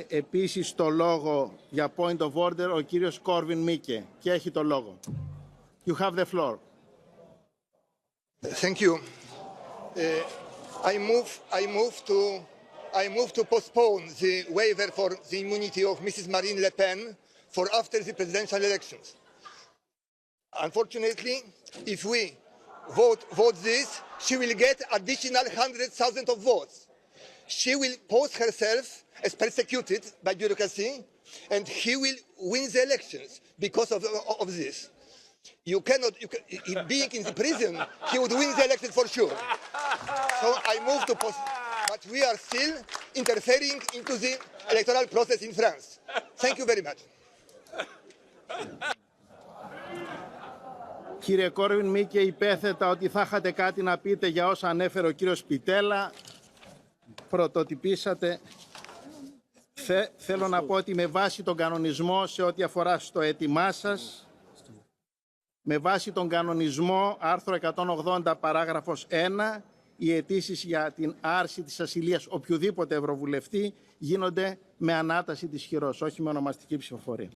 Επίσης το λόγο για point of order ο κύριος Κόρβιν Μίκε και έχει το λόγο. You have the floor. Thank you. I move to postpone the waiver for the immunity of Mrs. Marine Le Pen for after the presidential elections. Unfortunately, if we vote this, she will get additional 100,000 of votes. She will post herself as persecuted by bureaucracy, and he will win the elections because of this. Being in the prison, he would win the election for sure. So I move to post, but we are still interfering into the electoral process in France. Thank you very much. Κύριε Κόρβιν Μίκε, υπέθετα ότι θα είχατε κάτι να πείτε για όσα ανέφερε ο κύριος Πιτέλα. Πρωτοτυπήσατε. Θέλω να πω ότι με βάση τον κανονισμό σε ό,τι αφορά στο αίτημά σας, με βάση τον κανονισμό άρθρο 180 παράγραφος 1, οι αιτήσεις για την άρση της ασυλίας οποιοδήποτε ευρωβουλευτή γίνονται με ανάταση της χειρός, όχι με ονομαστική ψηφοφορία.